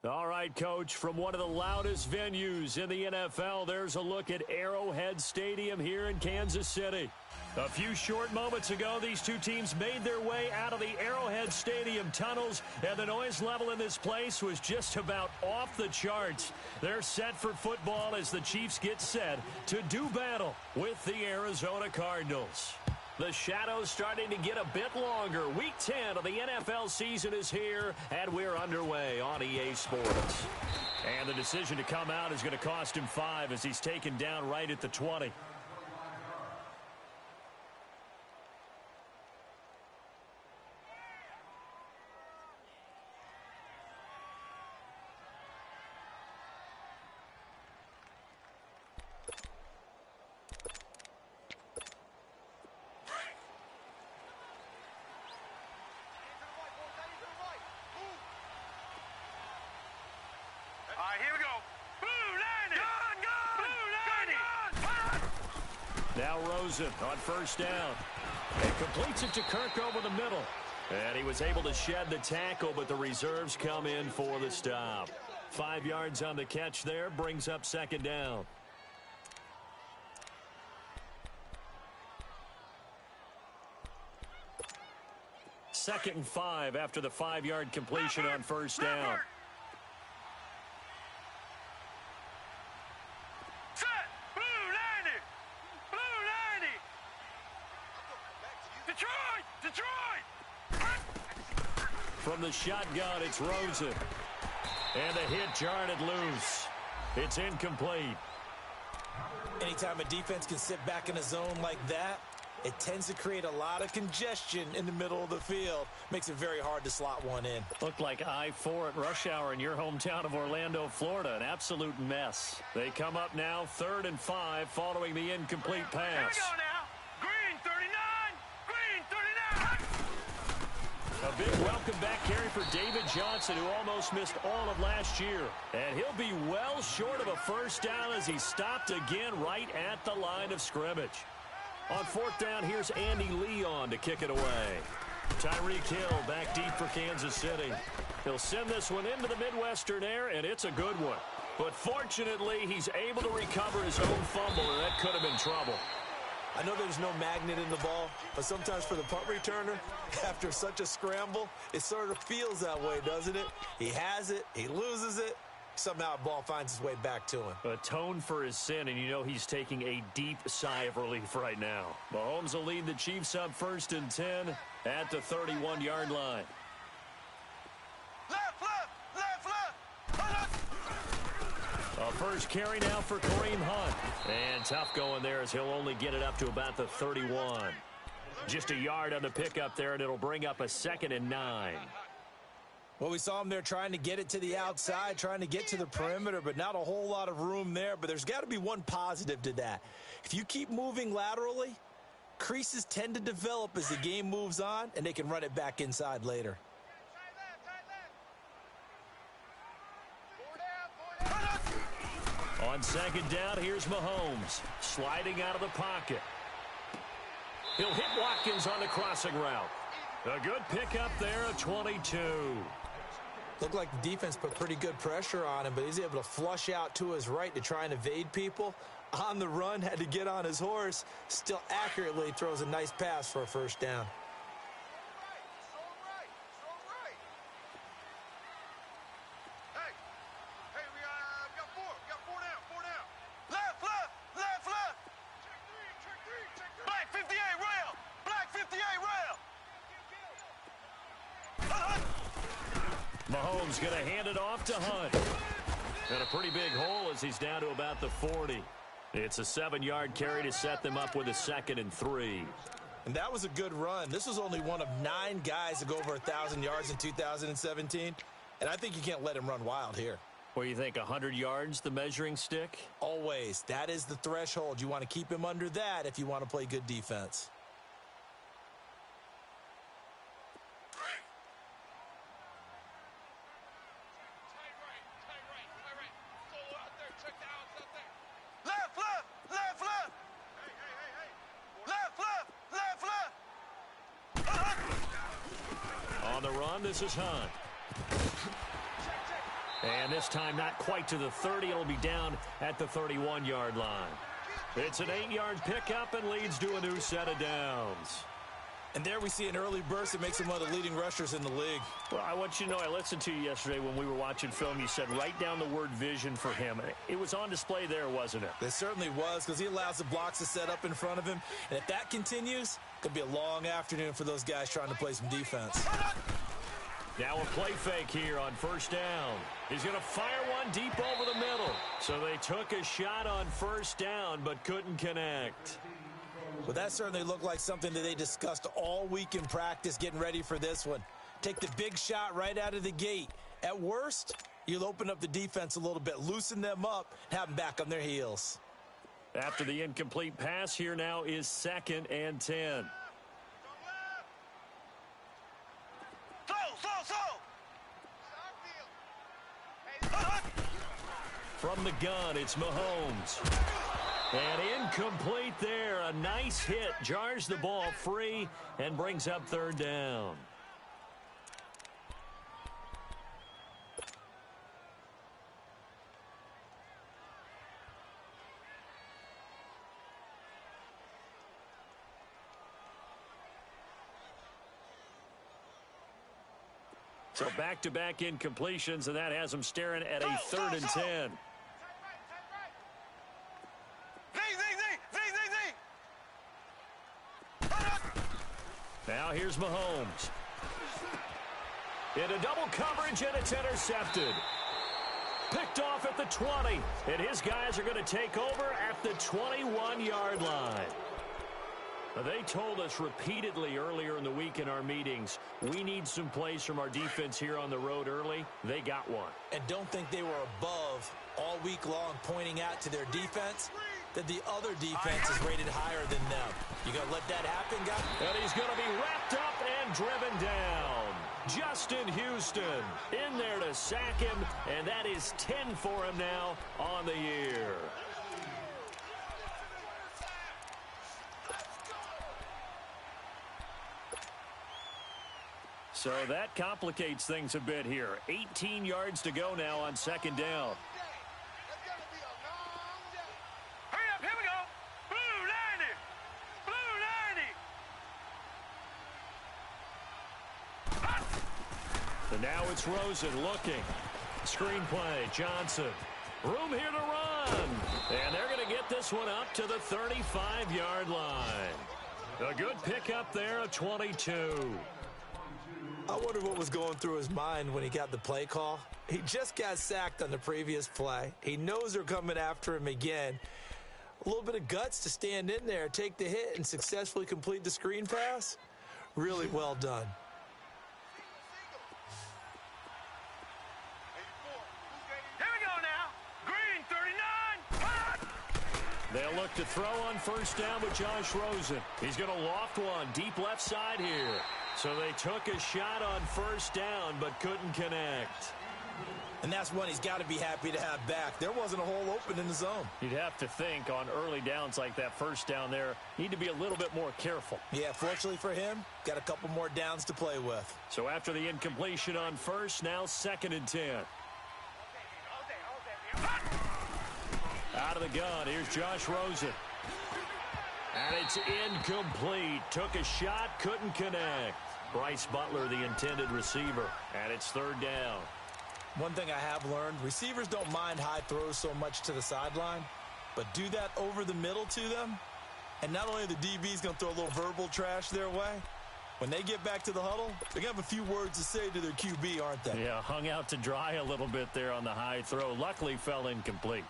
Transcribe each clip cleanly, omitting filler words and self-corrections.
All right, Coach, from one of the loudest venues in the NFL, there's a look at Arrowhead Stadium here in Kansas City. A few short moments ago, these two teams made their way out of the Arrowhead Stadium tunnels, and the noise level in this place was just about off the charts. They're set for football as the Chiefs get set to do battle with the Arizona Cardinals. The shadows starting to get a bit longer. Week 10 of the NFL season is here, and we're underway on EA Sports. And the decision to come out is going to cost him 5 as he's taken down right at the 20. Now Rosen on first down. And completes it to Kirk over the middle. And he was able to shed the tackle, but the reserves come in for the stop. 5 yards on the catch there, brings up second down. Second and 5 after the 5-yard completion on first down. From the shotgun, it's Rosen. And the hit jarred loose. It's incomplete. Anytime a defense can sit back in a zone like that, it tends to create a lot of congestion in the middle of the field. Makes it very hard to slot one in. Looked like I-4 at rush hour in your hometown of Orlando, Florida. An absolute mess. They come up now 3rd and 5 following the incomplete pass. Here we go now. Green 39. Green 39. A big welcome back carry for David Johnson, who almost missed all of last year. And he'll be well short of a first down as he stopped again right at the line of scrimmage. On 4th down, here's Andy Leon to kick it away. Tyreek Hill back deep for Kansas City. He'll send this one into the Midwestern air, and it's a good one. But fortunately, he's able to recover his own fumble, and that could have been trouble. I know there's no magnet in the ball, but sometimes for the punt returner, after such a scramble, it sort of feels that way, doesn't it? He has it, he loses it, somehow the ball finds its way back to him. Atone for his sin, and you know he's taking a deep sigh of relief right now. Mahomes will lead the Chiefs up 1st and 10 at the 31-yard line. A first carry now for Kareem Hunt. And tough going there as he'll only get it up to about the 31. Just a yard on the pickup there, and it'll bring up a 2nd and 9. Well, we saw him there trying to get it to the outside, trying to get to the perimeter, but not a whole lot of room there. But there's got to be one positive to that. If you keep moving laterally, creases tend to develop as the game moves on, and they can run it back inside later. On 2nd down, here's Mahomes, sliding out of the pocket. He'll hit Watkins on the crossing route. A good pickup there at 22. Looked like the defense put pretty good pressure on him, but he's able to flush out to his right to try and evade people. On the run, had to get on his horse. Still accurately throws a nice pass for a first down. Mahomes going to hand it off to Hunt. And a pretty big hole as he's down to about the 40. It's a 7-yard carry to set them up with a 2nd and 3. And that was a good run. This was only one of 9 guys to go over 1,000 yards in 2017. And I think you can't let him run wild here. What do you think, 100 yards, the measuring stick? Always. That is the threshold. You want to keep him under that if you want to play good defense. On the run, this is Hunt. And this time not quite to the 30. It'll be down at the 31-yard line. It's an 8-yard pickup and leads to a new set of downs. And there we see an early burst that makes him one of the leading rushers in the league. Well, I want you to know, I listened to you yesterday when we were watching film. You said write down the word vision for him. It was on display there, wasn't it? It certainly was, because he allows the blocks to set up in front of him. And if that continues, it could be a long afternoon for those guys trying to play some defense. Now a play fake here on first down. He's going to fire one deep over the middle. So they took a shot on first down but couldn't connect. Well, that certainly looked like something that they discussed all week in practice getting ready for this one. Take the big shot right out of the gate. At worst, you'll open up the defense a little bit, loosen them up, and have them back on their heels. After the incomplete pass, here now is 2nd and 10. From the gun, it's Mahomes. And incomplete there. A nice hit. Jars the ball free and brings up 3rd down. So back-to-back incompletions, and that has them staring at a 3rd and 10. Now here's Mahomes. Into double coverage, and it's intercepted. Picked off at the 20, and his guys are going to take over at the 21-yard line. They told us repeatedly earlier in the week in our meetings, we need some plays from our defense here on the road early. They got one. And don't think they were above all week long pointing out to their defense that the other defense is rated higher than them. You going to let that happen, guys? And he's going to be wrapped up and driven down. Justin Houston in there to sack him, and that is 10 for him now on the year. So that complicates things a bit here. 18 yards to go now on 2nd down. Hurry up, here we go. Blue 90. Blue 90. And now it's Rosen looking. Screenplay, Johnson. Room here to run. And they're going to get this one up to the 35-yard line. A good pickup there, a 22. I wonder what was going through his mind when he got the play call. He just got sacked on the previous play. He knows they're coming after him again. A little bit of guts to stand in there, take the hit, and successfully complete the screen pass. Really well done. Here we go now. Green 39. They'll look to throw on first down with Josh Rosen. He's going to loft one deep left side here. So they took a shot on first down but couldn't connect. And that's one he's got to be happy to have back. There wasn't a hole open in the zone. You'd have to think on early downs like that first down there, need to be a little bit more careful. Yeah, fortunately for him, got a couple more downs to play with. So after the incompletion on first, now 2nd and 10. Out of the gun, here's Josh Rosen. And it's incomplete. Took a shot, couldn't connect. Bryce Butler, the intended receiver. And it's 3rd down. One thing I have learned, receivers don't mind high throws so much to the sideline, but do that over the middle to them, and not only are the DBs going to throw a little verbal trash their way, when they get back to the huddle, they're going to have a few words to say to their QB, aren't they? Yeah, hung out to dry a little bit there on the high throw. Luckily fell incomplete.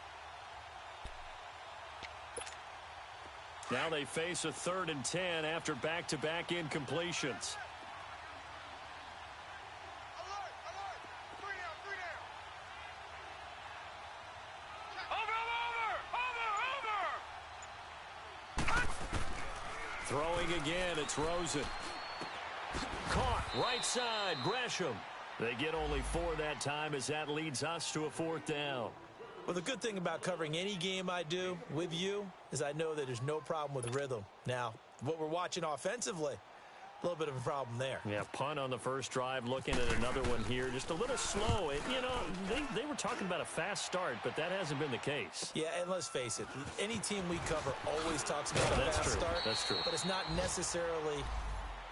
Now they face a 3rd and 10 after back-to-back incompletions. Throwing again, it's Rosen. Caught, right side, Gresham. They get only 4 that time as that leads us to a 4th down. Well, the good thing about covering any game I do with you is I know that there's no problem with rhythm. Now, what we're watching offensively, little bit of a problem there. Yeah, punt on the first drive, looking at another one here. Just a little slow. You know, they were talking about a fast start, but that hasn't been the case. Yeah, and let's face it, any team we cover always talks about a fast start. That's true. But it's not necessarily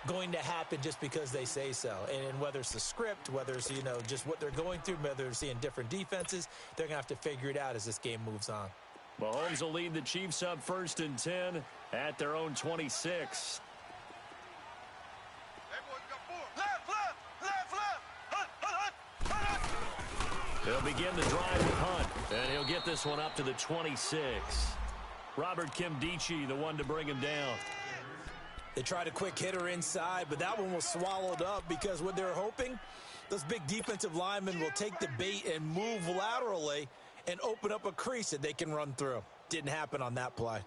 going to happen just because they say so. And whether it's the script, whether it's, you know, just what they're going through, whether they're seeing different defenses, they're going to have to figure it out as this game moves on. Mahomes will lead the Chiefs up 1st and 10 at their own 26. He'll begin the drive with Hunt, and he'll get this one up to the 26. Robert Nkemdiche, the one to bring him down. They tried a quick hitter inside, but that one was swallowed up because what they're hoping, those big defensive linemen will take the bait and move laterally and open up a crease that they can run through. Didn't happen on that play.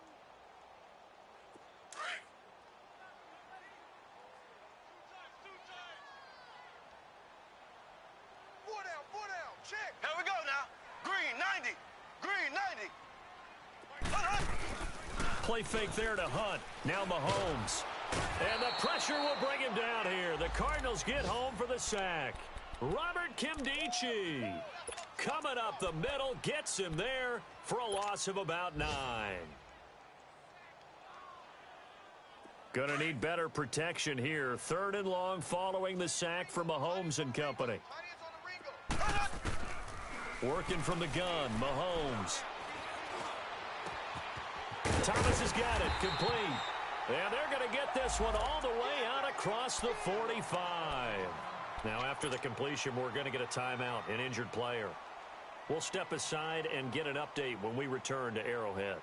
Check. Here we go now. Green 90. Green 90. Play fake there to Hunt. Now Mahomes. And the pressure will bring him down here. The Cardinals get home for the sack. Robert Nkemdiche coming up the middle, gets him there for a loss of about 9. Gonna need better protection here. 3rd and long following the sack from Mahomes and company. Working from the gun, Mahomes. Thomas has got it, complete. And they're going to get this one all the way out across the 45. Now, after the completion, we're going to get a timeout, an injured player. We'll step aside and get an update when we return to Arrowhead.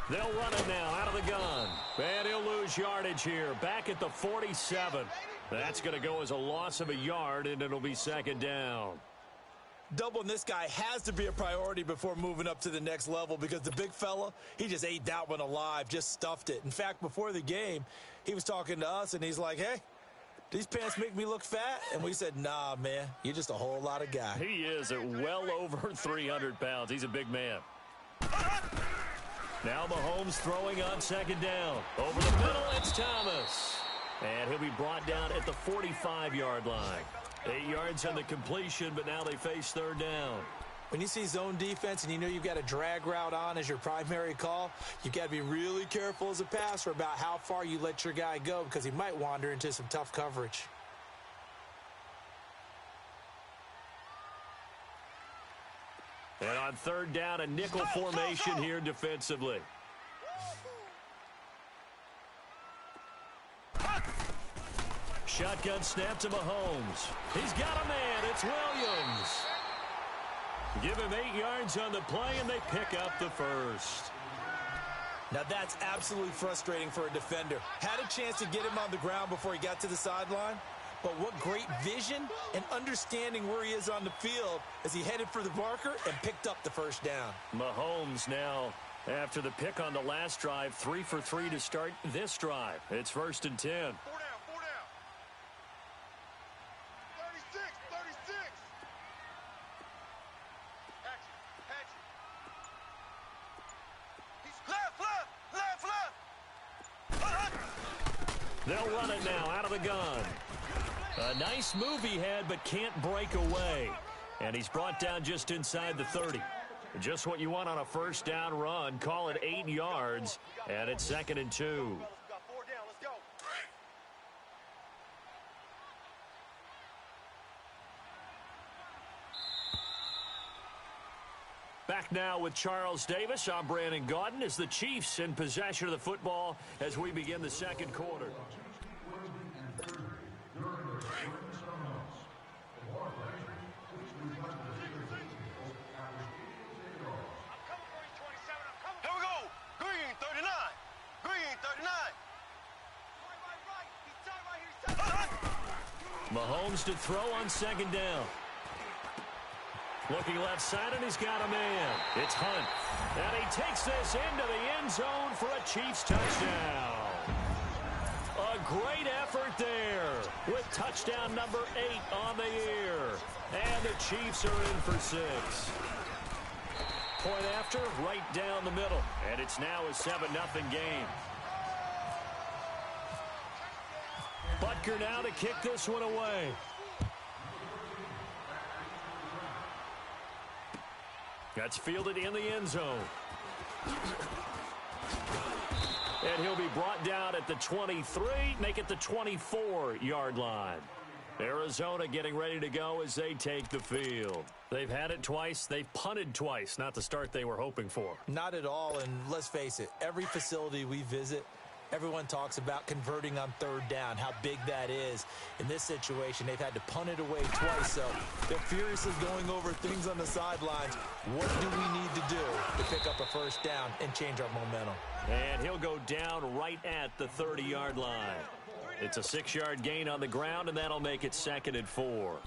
They'll run it now out of the gun. And he'll lose yardage here. Back at the 47. That's going to go as a loss of a yard, and it'll be 2nd down. Doubling this guy has to be a priority before moving up to the next level because the big fella, he just ate that one alive, just stuffed it. In fact, before the game, he was talking to us, and he's like, hey, these pants make me look fat? And we said, nah, man, you're just a whole lot of guy. He is at well over 300 pounds. He's a big man. Now Mahomes throwing on 2nd down. Over the middle, it's Thomas. And he'll be brought down at the 45-yard line. 8 yards on the completion, but now they face 3rd down. When you see zone defense and you know you've got a drag route on as your primary call, you've got to be really careful as a passer about how far you let your guy go because he might wander into some tough coverage. And on 3rd down, a nickel formation here defensively. Shotgun snap to Mahomes. He's got a man. It's Williams. Give him 8 yards on the play, and they pick up the 1st. Now that's absolutely frustrating for a defender. Had a chance to get him on the ground before he got to the sideline. But what great vision and understanding where he is on the field as he headed for the marker and picked up the 1st down. Mahomes now, after the pick on the last drive, 3 for 3 to start this drive. It's 1st and 10. 4 down. 36. He's left. They'll run it now out of the gun. A nice move he had, but can't break away. And he's brought down just inside the 30. Just what you want on a 1st down run. Call it 8 yards, and it's 2nd and 2. Back now with Charles Davis. I'm Brandon Gaudin as the Chiefs in possession of the football as we begin the 2nd quarter. Right. Mahomes to throw on 2nd down. Looking left side, and he's got a man. It's Hunt. And he takes this into the end zone for a Chiefs touchdown. A great effort there with touchdown number 8 on the year. And the Chiefs are in for 6. Point after, right down the middle. And it's now a 7-0 game. Butker now to kick this one away. That's fielded in the end zone. And he'll be brought down at the 23, make it the 24-yard line. Arizona getting ready to go as they take the field. They've had it twice. They've punted twice. Not the start they were hoping for. Not at all, and let's face it, every facility we visit, everyone talks about converting on third down, how big that is. In this situation, they've had to punt it away twice, so they're furiously going over things on the sidelines. What do we need to do to pick up a first down and change our momentum? And he'll go down right at the 30-yard line. It's a 6-yard gain on the ground, and that'll make it 2nd and 4. All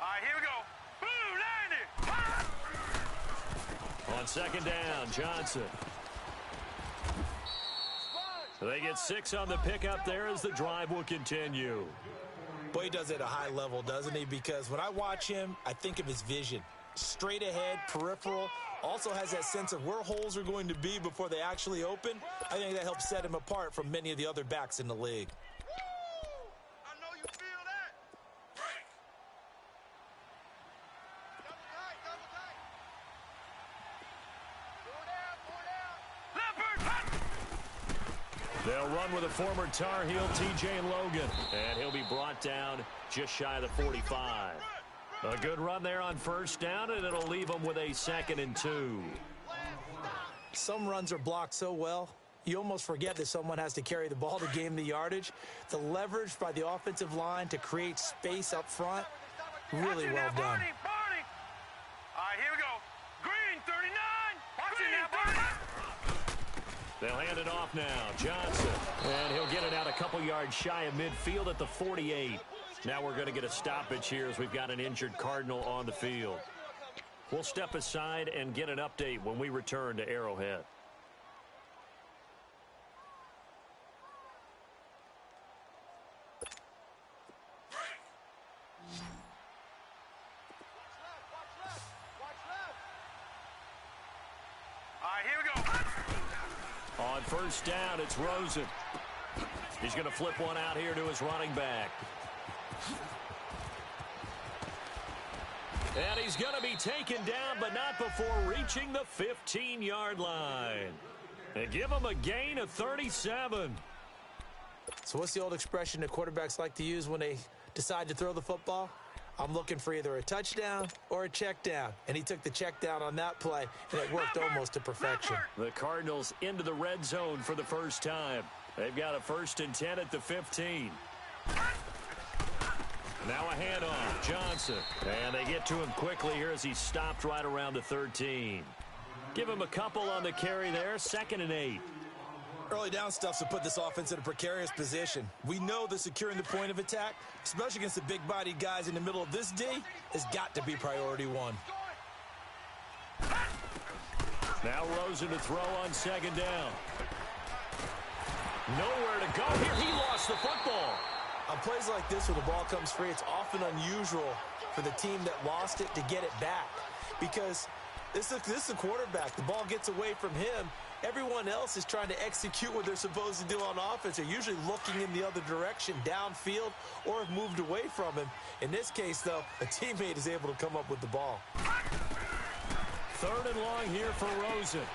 right, here we go. Boom, landed. On 2nd down, Johnson. They get 6 on the pickup there as the drive will continue. Boy, he does it at a high level, doesn't he? Because when I watch him, I think of his vision. Straight ahead, peripheral, also has that sense of where holes are going to be before they actually open. I think that helps set him apart from many of the other backs in the league. I know you feel that. Double tight. Leopard. They'll run with a former Tar Heel, T.J. Logan. And he'll be brought down just shy of the 45. A good run there on 1st down, and it'll leave them with a 2nd and 2. Some runs are blocked so well, you almost forget that someone has to carry the ball to gain the yardage. The leverage by the offensive line to create space up front, really well done. Barney. All right, here we go. Green 39. Green 39. They'll hand it off now. Johnson. And he'll get it out a couple yards shy of midfield at the 48. Now we're going to get a stoppage here as we've got an injured Cardinal on the field. We'll step aside and get an update when we return to Arrowhead. All right, here we go. On 1st down, it's Rosen. He's going to flip one out here to his running back. And he's going to be taken down, but not before reaching the 15-yard line. And give him a gain of 37. So what's the old expression that quarterbacks like to use when they decide to throw the football? I'm looking for either a touchdown or a check down. And he took the check down on that play, and it worked almost to perfection. The Cardinals into the red zone for the first time. They've got a 1st and 10 at the 15. Now a handoff, Johnson. And they get to him quickly here as he's stopped right around the 13. Give him a couple on the carry there, 2nd and 8. Early down stuff's to put this offense in a precarious position. We know that securing the point of attack, especially against the big-bodied guys in the middle of this D, has got to be priority 1. Now Rosen to throw on 2nd down. Nowhere to go here. He lost the football. On plays like this where the ball comes free, it's often unusual for the team that lost it to get it back. Because this is a quarterback. The ball gets away from him. Everyone else is trying to execute what they're supposed to do on offense. They're usually looking in the other direction, downfield, or have moved away from him. In this case, though, a teammate is able to come up with the ball. 3rd and long here for Rosen.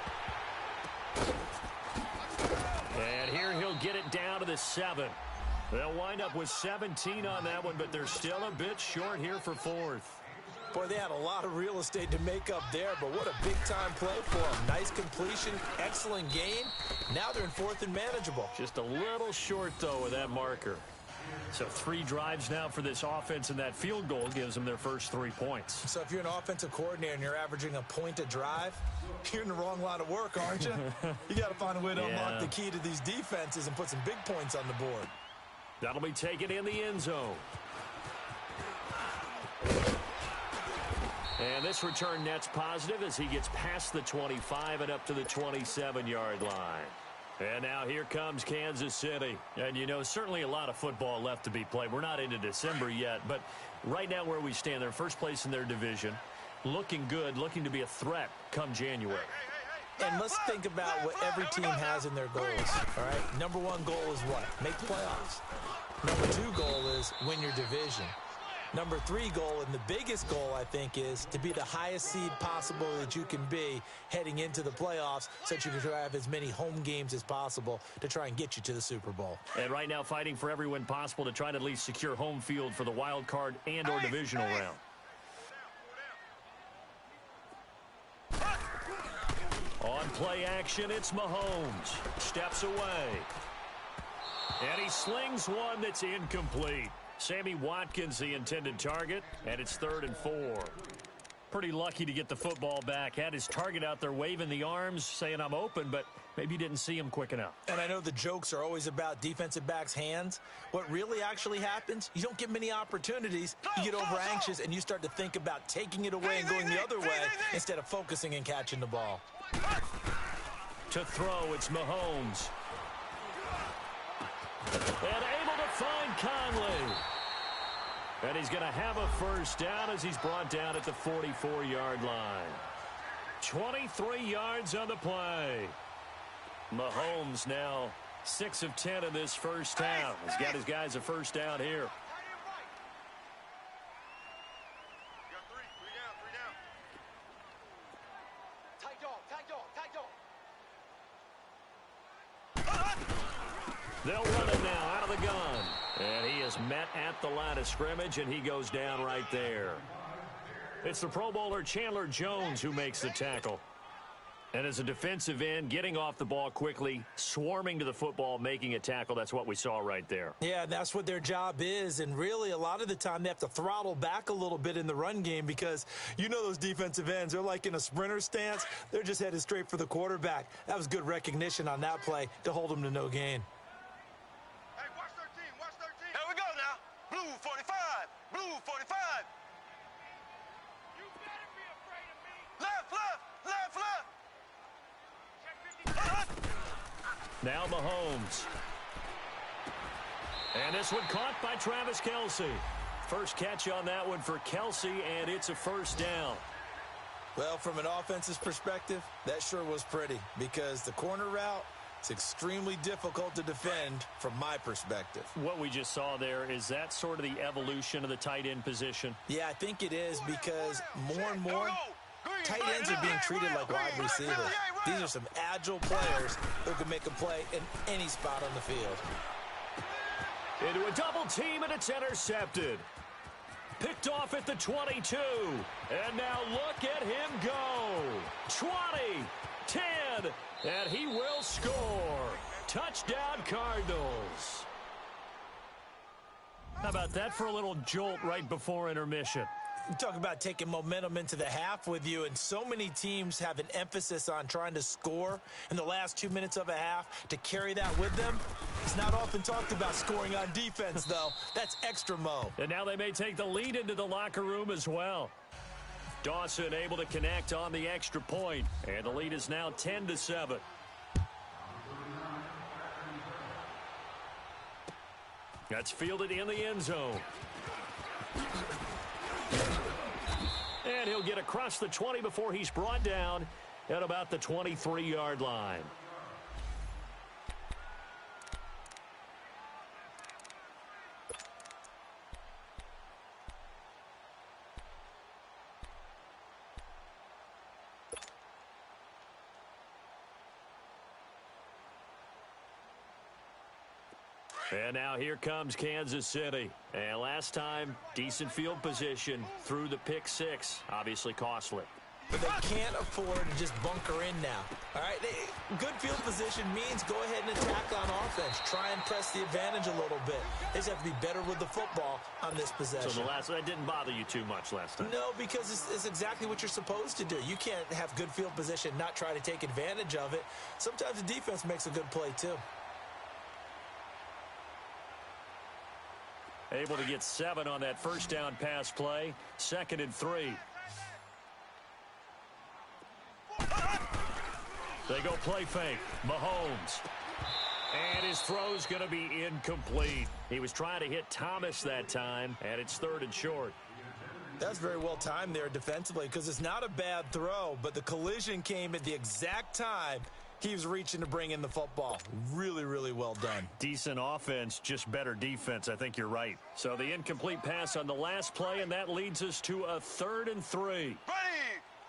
And here he'll get it down to the 7. They'll wind up with 17 on that one, but they're still a bit short here for 4th. Boy, they had a lot of real estate to make up there, but what a big-time play for them. Nice completion, excellent gain. Now they're in 4th and manageable. Just a little short, though, with that marker. So 3 drives now for this offense, and that field goal gives them their first 3 points. So if you're an offensive coordinator and you're averaging a point a drive, you're in the wrong line of work, aren't you? You got to find a way to unlock the key to these defenses and put some big points on the board. That'll be taken in the end zone. And this return net's positive as he gets past the 25 and up to the 27-yard line. And now here comes Kansas City. And, you know, certainly a lot of football left to be played. We're not into December yet, but right now where we stand, they're first place in their division, looking good, looking to be a threat come January. And let's think about what every team has in their goals, all right? Number 1 goal is what? Make the playoffs. Number 2 goal is win your division. Number 3 goal, and the biggest goal, I think, is to be the highest seed possible that you can be heading into the playoffs so that you can try to have as many home games as possible to try and get you to the Super Bowl. And right now fighting for every win possible to try to at least secure home field for the wild card and or divisional round. On play action, it's Mahomes. Steps away. And he slings one that's incomplete. Sammy Watkins, the intended target, and it's 3rd and 4. Pretty lucky to get the football back. Had his target out there waving the arms, saying I'm open, but maybe didn't see him quick enough. And I know the jokes are always about defensive backs' hands. What really actually happens, you don't get many opportunities. You get over anxious, and you start to think about taking it away and going the other way instead of focusing and catching the ball. To throw, it's Mahomes. And able to find Conley. And he's going to have a first down as he's brought down at the 44-yard line. 23 yards on the play. Mahomes now 6 of 10 in this first half. He's got his guys a first down here. They'll run him now out of the gun. And he is met at the line of scrimmage, and he goes down right there. It's the Pro Bowler Chandler Jones who makes the tackle. And as a defensive end, getting off the ball quickly, swarming to the football, making a tackle, that's what we saw right there. Yeah, that's what their job is. And really, a lot of the time, they have to throttle back a little bit in the run game because you know those defensive ends, they're like in a sprinter stance. They're just headed straight for the quarterback. That was good recognition on that play to hold them to no gain. Now Mahomes. And this one caught by Travis Kelce. First catch on that one for Kelce, and it's a first down. Well, from an offensive perspective, that sure was pretty because the corner route is extremely difficult to defend from my perspective. What we just saw there, is that sort of the evolution of the tight end position? Yeah, I think it is because more and more tight ends are being treated like wide receivers. These are some agile players who can make a play in any spot on the field. Into a double team, and it's intercepted. Picked off at the 22. And now look at him go. 20, 10, and he will score. Touchdown, Cardinals. How about that for a little jolt right before intermission? You talk about taking momentum into the half with you, and so many teams have an emphasis on trying to score in the last 2 minutes of a half to carry that with them. It's not often talked about scoring on defense, though. That's extra mo. And now they may take the lead into the locker room as well. Dawson able to connect on the extra point, and the lead is now 10-7. That's fielded in the end zone. And he'll get across the 20 before he's brought down at about the 23-yard line. And now here comes Kansas City. And last time, decent field position through the pick six. Obviously costly. but they can't afford to just bunker in now. All right, good field position means go ahead and attack on offense. Try and press the advantage a little bit. They just have to be better with the football on this possession. So that didn't bother you too much last time? No, because it's exactly what you're supposed to do. You can't have good field position, not try to take advantage of it. Sometimes the defense makes a good play too. Able to get 7 on that first down pass play. 2nd and 3. They go play fake. Mahomes. And his throw's going to be incomplete. He was trying to hit Thomas that time, and it's 3rd and short. That's very well timed there defensively because it's not a bad throw, but the collision came at the exact time he was reaching to bring in the football. Really, really well done. Decent offense, just better defense. I think you're right. So the incomplete pass on the last play, and that leads us to a 3rd and 3. Ready.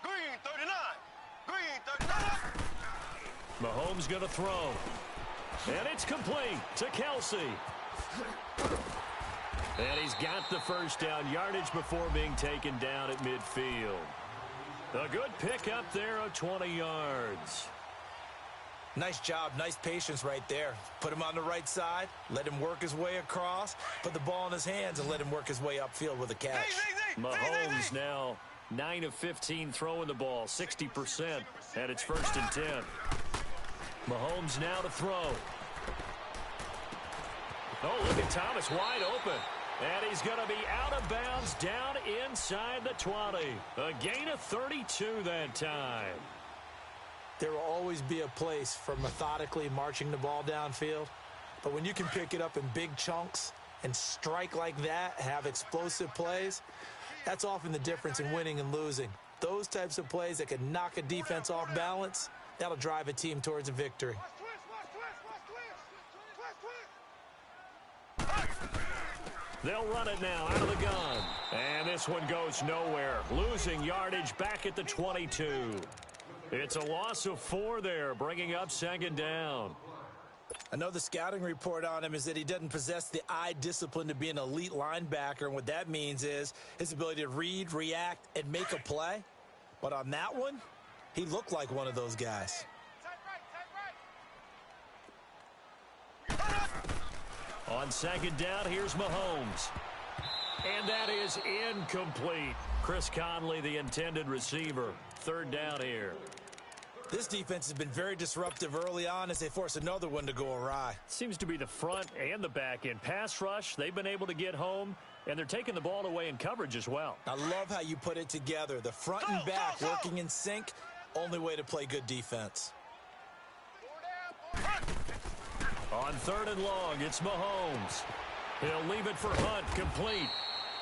Green 39. Green 39. Mahomes going to throw. And it's complete to Kelsey. And he's got the first down yardage before being taken down at midfield. A good pickup there of 20 yards. Nice job, nice patience right there. Put him on the right side, let him work his way across, put the ball in his hands, and let him work his way upfield with a catch. Mahomes now 9 of 15 throwing the ball, 60%, and it's 1st and 10. Mahomes now to throw. Oh, look at Thomas wide open. And he's going to be out of bounds down inside the 20. A gain of 32 that time. There will always be a place for methodically marching the ball downfield. But when you can pick it up in big chunks and strike like that, have explosive plays, that's often the difference in winning and losing. Those types of plays that can knock a defense off balance, that'll drive a team towards a victory. They'll run it now out of the gun. And this one goes nowhere. Losing yardage back at the 22. It's a loss of 4 there, bringing up 2nd down. I know the scouting report on him is that he doesn't possess the eye discipline to be an elite linebacker. And what that means is his ability to read, react, and make a play. But on that one, he looked like one of those guys. On 2nd down, here's Mahomes. And that is incomplete. Chris Conley, the intended receiver. 3rd down here. This defense has been very disruptive early on as they force another one to go awry. Seems to be the front and the back end. Pass rush, they've been able to get home, and they're taking the ball away in coverage as well. I love how you put it together. The front and back working in sync, only way to play good defense. On 3rd and long, it's Mahomes. He'll leave it for Hunt, complete.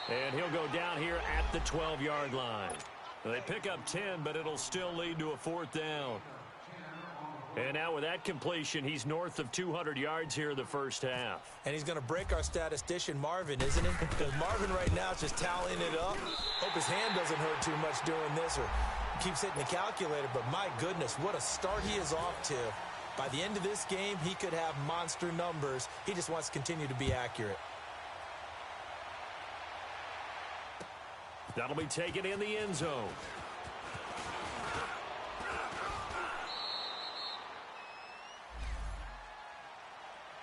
And he'll go down here at the 12-yard line. They pick up 10, but it'll still lead to a 4th down. And now with that completion, he's north of 200 yards here in the first half. And he's going to break our statistician, Marvin, isn't he? Because Marvin right now is just tallying it up. Hope his hand doesn't hurt too much doing this or keeps hitting the calculator. But my goodness, what a start he is off to. By the end of this game, he could have monster numbers. He just wants to continue to be accurate. That'll be taken in the end zone.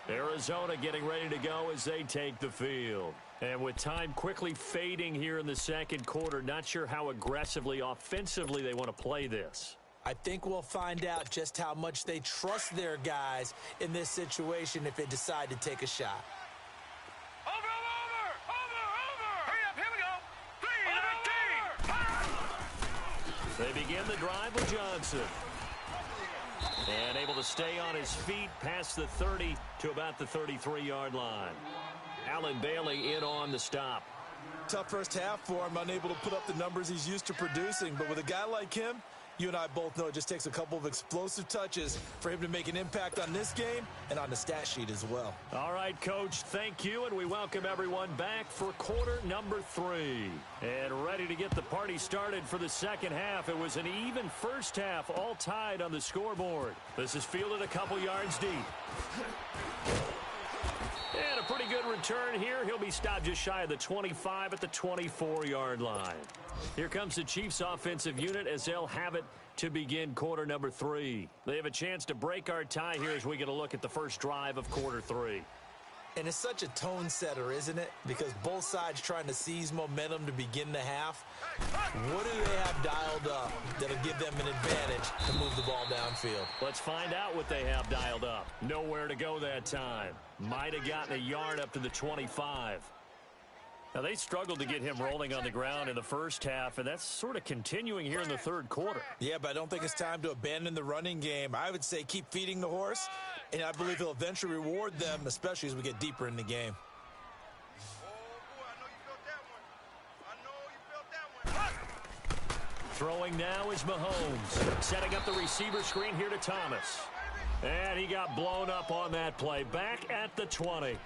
Arizona getting ready to go as they take the field. And with time quickly fading here in the 2nd quarter, not sure how aggressively, offensively they want to play this. I think we'll find out just how much they trust their guys in this situation if they decide to take a shot. They begin the drive with Johnson. And able to stay on his feet past the 30 to about the 33-yard line. Allen Bailey in on the stop. Tough first half for him, unable to put up the numbers he's used to producing. But with a guy like him, you and I both know it just takes a couple of explosive touches for him to make an impact on this game and on the stat sheet as well. All right, Coach, thank you, and we welcome everyone back for quarter number 3. And ready to get the party started for the 2nd half. It was an even first half, all tied on the scoreboard. This is fielded a couple yards deep. And a pretty good return here. He'll be stopped just shy of the 25 at the 24-yard line. Here comes the Chiefs offensive unit as they'll have it to begin quarter number 3. They have a chance to break our tie here as we get a look at the first drive of quarter 3. And it's such a tone setter, isn't it? Because both sides trying to seize momentum to begin the half. What do they have dialed up that'll give them an advantage to move the ball downfield? Let's find out what they have dialed up. Nowhere to go that time. Might have gotten a yard up to the 25. Now, they struggled to get him rolling on the ground in the first half, and that's sort of continuing here in the third quarter. Yeah, but I don't think it's time to abandon the running game. I would say keep feeding the horse, and I believe he'll eventually reward them, especially as we get deeper in the game. Throwing now is Mahomes. Setting up the receiver screen here to Thomas. And he got blown up on that play. Back at the 20.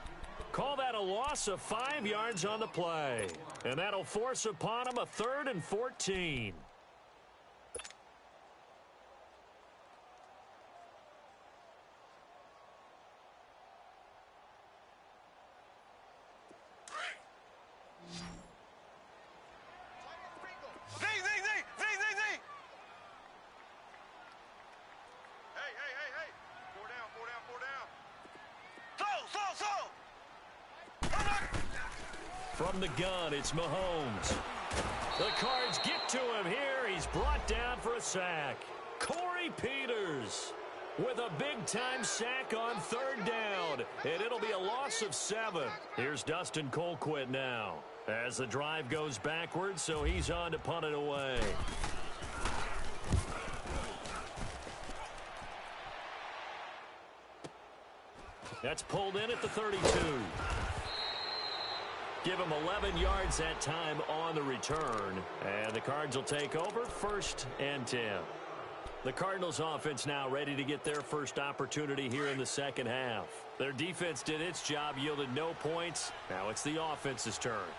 Call that a loss of 5 yards on the play. And that'll force upon him a 3rd and 14. From the gun, it's Mahomes. The Cards get to him here. He's brought down for a sack. Corey Peters with a big-time sack on 3rd down, and it'll be a loss of 7. Here's Dustin Colquitt now as the drive goes backwards, so he's on to punt it away. That's pulled in at the 32. Give him 11 yards that time on the return. And the Cards will take over 1st and 10. The Cardinals offense now ready to get their first opportunity here in the second half. Their defense did its job, yielded no points. Now it's the offense's turn.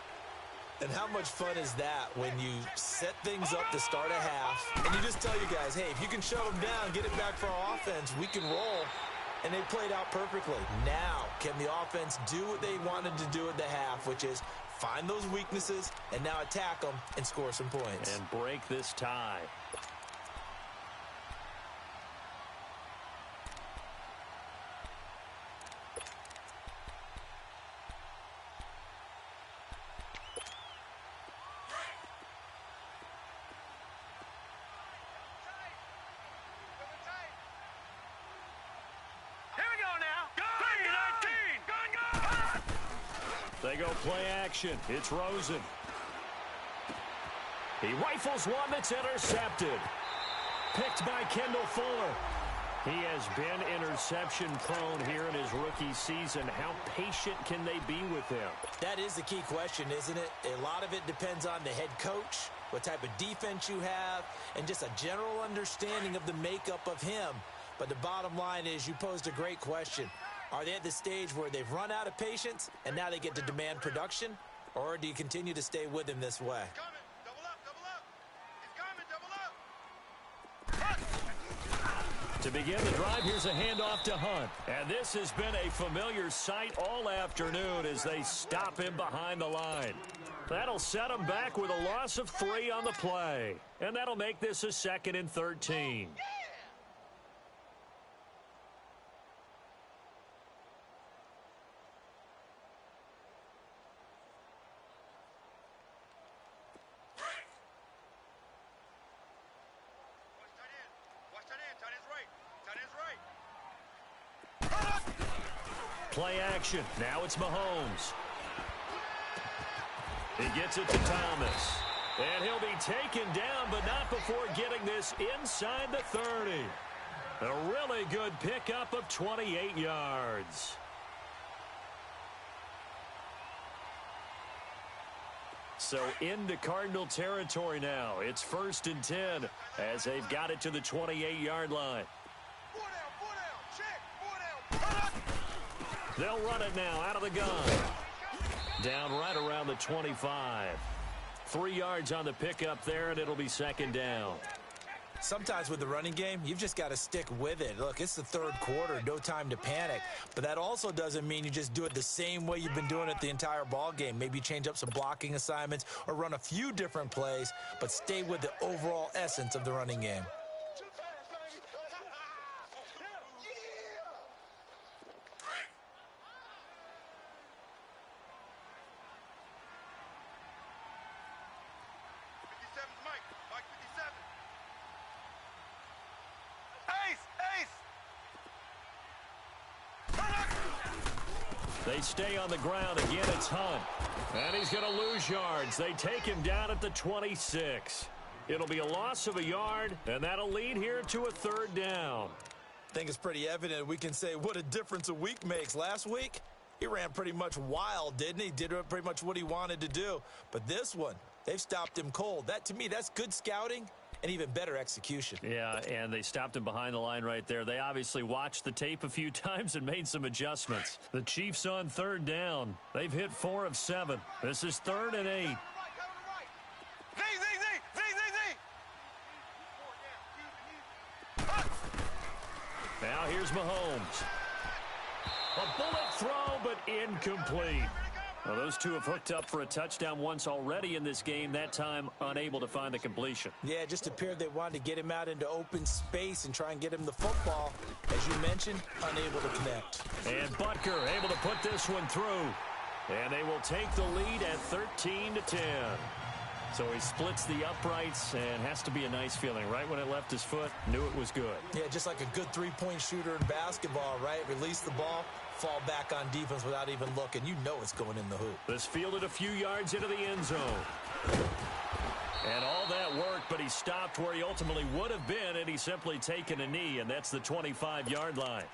And how much fun is that when you set things up to start a half and you just tell you guys, hey, if you can shut them down, get it back for our offense, we can roll. And they played out perfectly. Now, can the offense do what they wanted to do at the half, which is find those weaknesses and now attack them and score some points. And break this tie. They go play action. It's Rosen. He rifles one that's intercepted. Picked by Kendall Fuller. He has been interception prone here in his rookie season. How patient can they be with him? That is the key question, isn't it? A lot of it depends on the head coach, what type of defense you have, and just a general understanding of the makeup of him. But the bottom line is you posed a great question. Are they at the stage where they've run out of patience and now they get to demand production? Or do you continue to stay with him this way? To begin the drive, here's a handoff to Hunt. And this has been a familiar sight all afternoon as they stop him behind the line. That'll set him back with a loss of 3 on the play. And that'll make this a 2nd and 13. Play action. Now it's Mahomes. He gets it to Thomas. And he'll be taken down, but not before getting this inside the 30. A really good pickup of 28 yards. So into Cardinal territory now. It's 1st and 10 as they've got it to the 28-yard line. They'll run it now out of the gun. Down right around the 25. 3 yards on the pickup there, and it'll be 2nd down. Sometimes with the running game, you've just got to stick with it. Look, it's the third quarter, no time to panic. But that also doesn't mean you just do it the same way you've been doing it the entire ball game. Maybe change up some blocking assignments or run a few different plays, but stay with the overall essence of the running game. They stay on the ground. Again, it's Hunt. And he's going to lose yards. They take him down at the 26. It'll be a loss of a yard, and that'll lead here to a third down. I think it's pretty evident we can say what a difference a week makes. Last week, he ran pretty much wild, didn't he? Did pretty much what he wanted to do. But this one, they've stopped him cold. That, to me, that's good scouting and even better execution. Yeah, and they stopped him behind the line right there. They obviously watched the tape a few times and made some adjustments. The Chiefs on third down. They've hit 4 of 7. This is 3rd and 8. Now here's Mahomes. A bullet throw, but incomplete. Well, those two have hooked up for a touchdown once already in this game, that time unable to find the completion. Yeah, it just appeared they wanted to get him out into open space and try and get him the football. As you mentioned, unable to connect. And Butker able to put this one through. And they will take the lead at 13-10. So he splits the uprights, and has to be a nice feeling. Right when it left his foot, knew it was good. Yeah, just like a good three-point shooter in basketball, right? Release the ball, fall back on defense without even looking. You know it's going in the hoop. This fielded a few yards into the end zone. And all that worked, but he stopped where he ultimately would have been, and he's simply taken a knee, and that's the 25-yard line.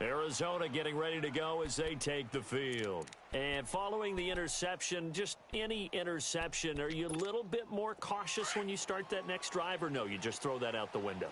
Arizona getting ready to go as they take the field. And following the interception, just any interception, are you a little bit more cautious when you start that next drive, or no, you just throw that out the window?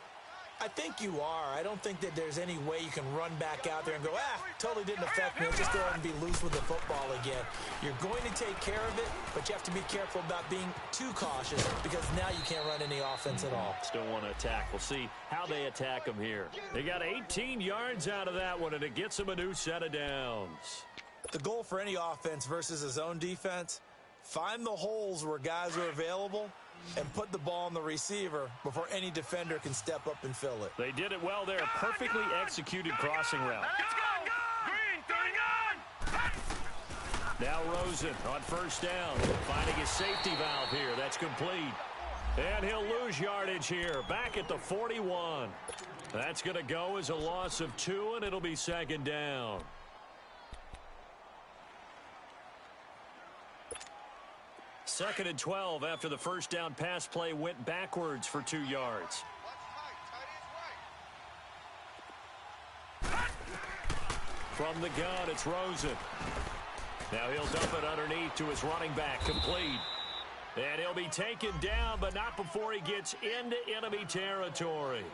I think you are. I don't think that there's any way you can run back out there and go, totally didn't affect me. Just go ahead and be loose with the football again. You're going to take care of it, but you have to be careful about being too cautious because now you can't run any offense at all. Still want to attack. We'll see how they attack them here. They got 18 yards out of that one, and it gets them a new set of downs. The goal for any offense versus a zone defense, find the holes where guys are available and put the ball on the receiver before any defender can step up and fill it. They did it well there. Perfectly executed crossing route. Let's go! Green 39! Now Rosen on first down. Finding his safety valve here. That's complete. And he'll lose yardage here. Back at the 41. That's going to go as a loss of 2, and it'll be second down. Second and 12 after the first down pass play went backwards for 2 yards. From the gun, it's Rosen. Now he'll dump it underneath to his running back, complete. And he'll be taken down, but not before he gets into enemy territory.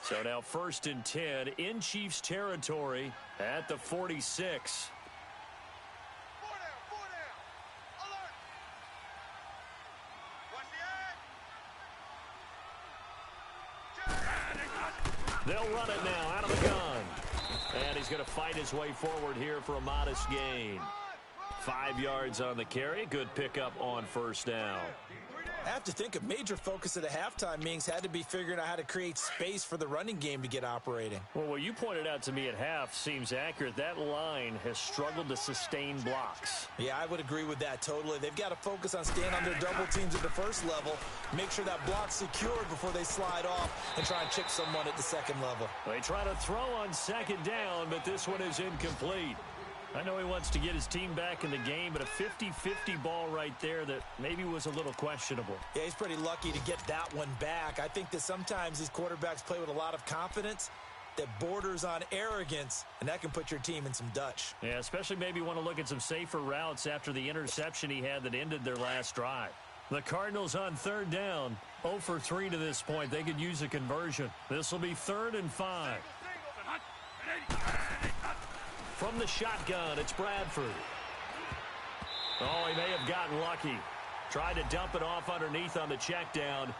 So now 1st and 10 in Chiefs territory at the 46. Alert! Watch the They'll run it now out of the gun. And he's going to fight his way forward here for a modest gain. 5 yards on the carry. Good pickup on first down. I have to think a major focus of the halftime meetings had to be figuring out how to create space for the running game to get operating. Well, what you pointed out to me at half seems accurate. That line has struggled to sustain blocks. Yeah, I would agree with that totally. They've got to focus on staying under double teams at the first level, make sure that block's secured before they slide off and try and chip someone at the second level. They try to throw on second down, but this one is incomplete. I know he wants to get his team back in the game, but a 50-50 ball right there that maybe was a little questionable. Yeah, he's pretty lucky to get that one back. I think that sometimes these quarterbacks play with a lot of confidence that borders on arrogance, and that can put your team in some Dutch. Yeah, especially maybe want to look at some safer routes after the interception he had that ended their last drive. The Cardinals on third down, 0 for 3 to this point. They could use a conversion. This will be 3rd and 5. From the shotgun, it's Bradford. Oh, he may have gotten lucky. Tried to dump it off underneath on the check down.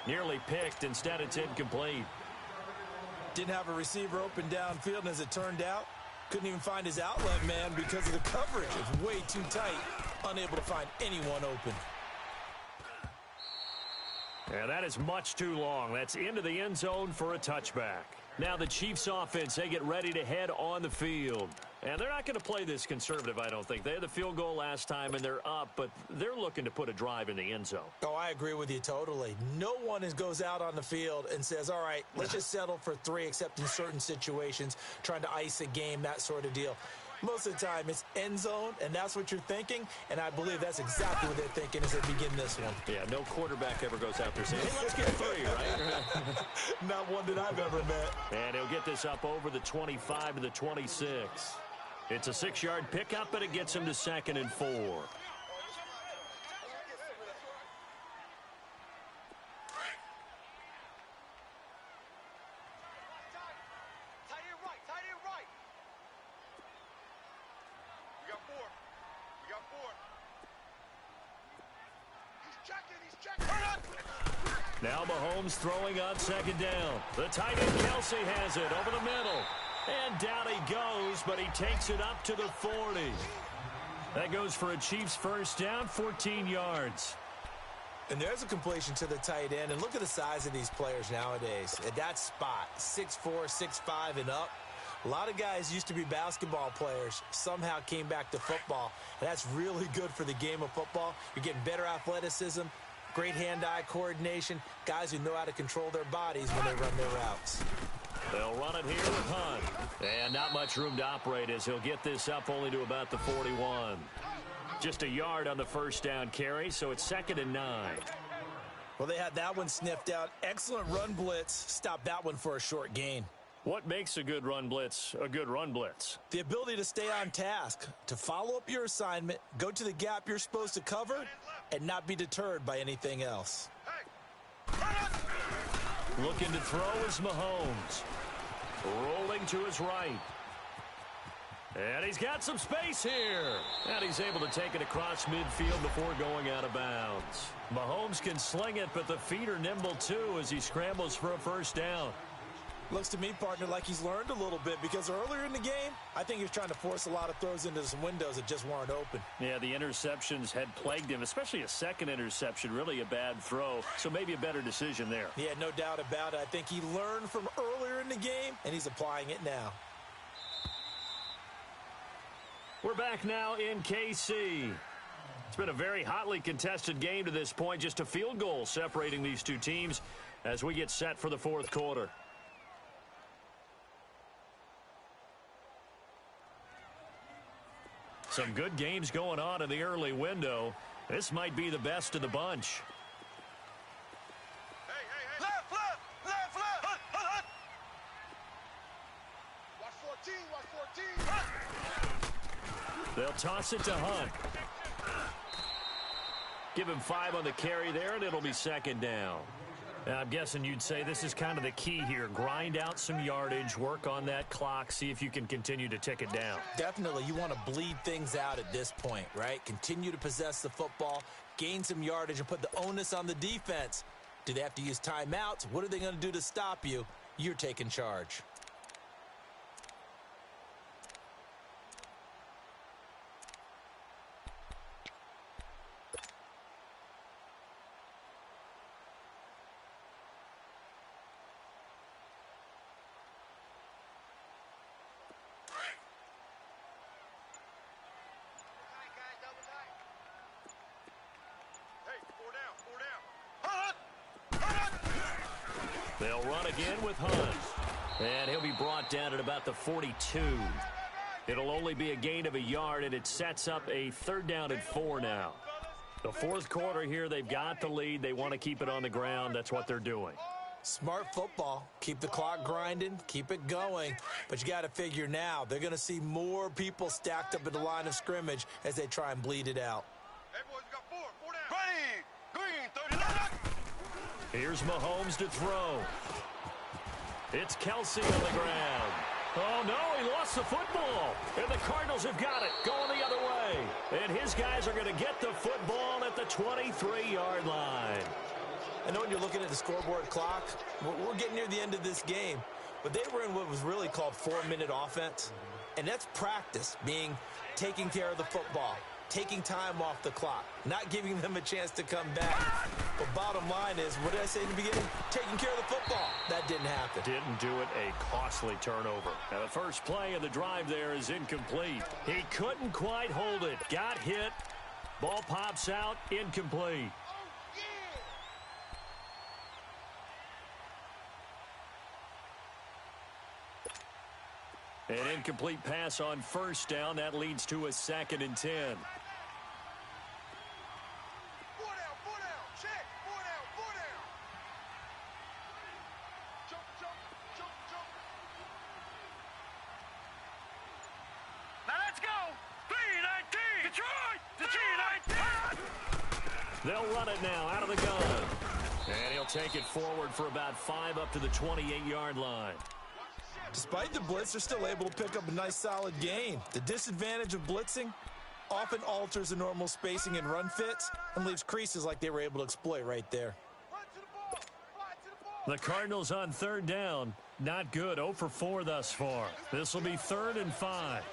Nearly picked. Instead, it's incomplete. Didn't have a receiver open downfield, and as it turned out, couldn't even find his outlet man because of the coverage. It's way too tight. Unable to find anyone open. Yeah, that is much too long. That's into the end zone for a touchback. Now the Chiefs offense, they get ready to head on the field. And they're not going to play this conservative, I don't think. They had the field goal last time, and they're up, but they're looking to put a drive in the end zone. Oh, I agree with you totally. No one goes out on the field and says, all right, let's just settle for 3, except in certain situations, trying to ice a game, that sort of deal. Most of the time, it's end zone, and that's what you're thinking, and I believe that's exactly what they're thinking as they begin this one. Yeah, no quarterback ever goes out there saying, hey, let's get 3, right? Not one that I've ever met. And he'll get this up over the 25 to the 26. It's a 6-yard pickup, but it gets him to 2nd and 4. Now Mahomes throwing on 2nd down. The tight end Kelsey has it over the middle. And down he goes, but he takes it up to the 40. That goes for a Chiefs first down, 14 yards. And there's a completion to the tight end. And look at the size of these players nowadays. At that spot, 6'4", 6'5", and up. A lot of guys used to be basketball players, somehow came back to football. And that's really good for the game of football. You're getting better athleticism, great hand-eye coordination, guys who know how to control their bodies when they run their routes. They'll run it here with Hunt. And not much room to operate as he'll get this up only to about the 41. Just a yard on the first down carry, so it's 2nd and 9. Well, they had that one sniffed out. Excellent run blitz. Stopped that one for a short gain. What makes a good run blitz a good run blitz? The ability to stay on task, to follow up your assignment, go to the gap you're supposed to cover, and not be deterred by anything else. Looking to throw is Mahomes. Rolling to his right. And he's got some space here. And he's able to take it across midfield before going out of bounds. Mahomes can sling it, but the feet are nimble too as he scrambles for a first down. Looks to me, partner, like he's learned a little bit because earlier in the game, I think he was trying to force a lot of throws into some windows that just weren't open. Yeah, the interceptions had plagued him, especially a second interception, really a bad throw. So maybe a better decision there. Yeah, no doubt about it. I think he learned from earlier in the game, and he's applying it now. We're back now in KC. It's been a very hotly contested game to this point. Just a field goal separating these two teams as we get set for the fourth quarter. Some good games going on in the early window. This might be the best of the bunch. Hey. Left. Hunt. Watch 14. They'll toss it to Hunt. Give him 5 on the carry there, and it'll be 2nd down. Now, I'm guessing you'd say this is kind of the key here. Grind out some yardage, work on that clock, see if you can continue to tick it down. Definitely. You want to bleed things out at this point, right? Continue to possess the football, gain some yardage, and put the onus on the defense. Do they have to use timeouts? What are they going to do to stop you? You're taking charge. They'll run again with Hunt. And he'll be brought down at about the 42. It'll only be a gain of a yard, and it sets up a 3rd down and 4 now. The fourth quarter here, they've got the lead. They want to keep it on the ground. That's what they're doing. Smart football. Keep the clock grinding. Keep it going. But you got to figure now, they're going to see more people stacked up at the line of scrimmage as they try and bleed it out. Hey, boys, we got 4 down. Green, 39. Here's Mahomes to throw. It's Kelsey on the ground. Oh, no, he lost the football. And the Cardinals have got it, going the other way. And his guys are going to get the football at the 23-yard line. I know when you're looking at the scoreboard clock, we're getting near the end of this game. But they were in what was really called 4-minute offense. And that's practice, being taking care of the football, taking time off the clock, not giving them a chance to come back. But bottom line is, what did I say in the beginning? Taking care of the football. That didn't happen. Didn't do it, a costly turnover. Now the first play of the drive there is incomplete. He couldn't quite hold it. Got hit. Ball pops out, incomplete. An incomplete pass on first down. That leads to a 2nd and 10. Four down, check, four down. Jump. Now let's go. 3-19. Detroit. 3-19. They'll run it now out of the gun. And he'll take it forward for about 5 up to the 28-yard line. Despite the blitz, they're still able to pick up a nice, solid gain. The disadvantage of blitzing often alters the normal spacing and run fits and leaves creases like they were able to exploit right there. Run to the ball. Fly to the ball. The Cardinals on 3rd down. Not good. 0 for 4 thus far. This will be 3rd and 5.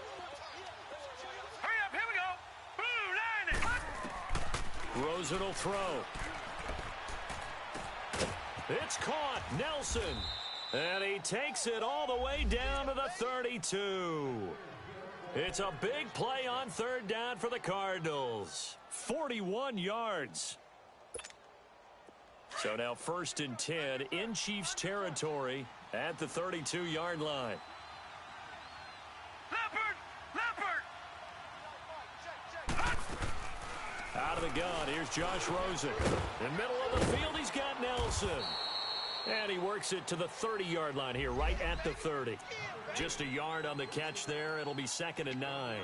Hurry up, here we go. Blue, line it. Rosen will throw. It's caught. Nelson. And he takes it all the way down to the 32. It's a big play on 3rd down for the Cardinals. 41 yards. So now 1st and 10 in Chiefs territory at the 32-yard line. Leopard. Out of the gun, here's Josh Rosen. In the middle of the field, he's got Nelson. And he works it to the 30-yard line here, right at the 30. Just a yard on the catch there. It'll be 2nd and 9.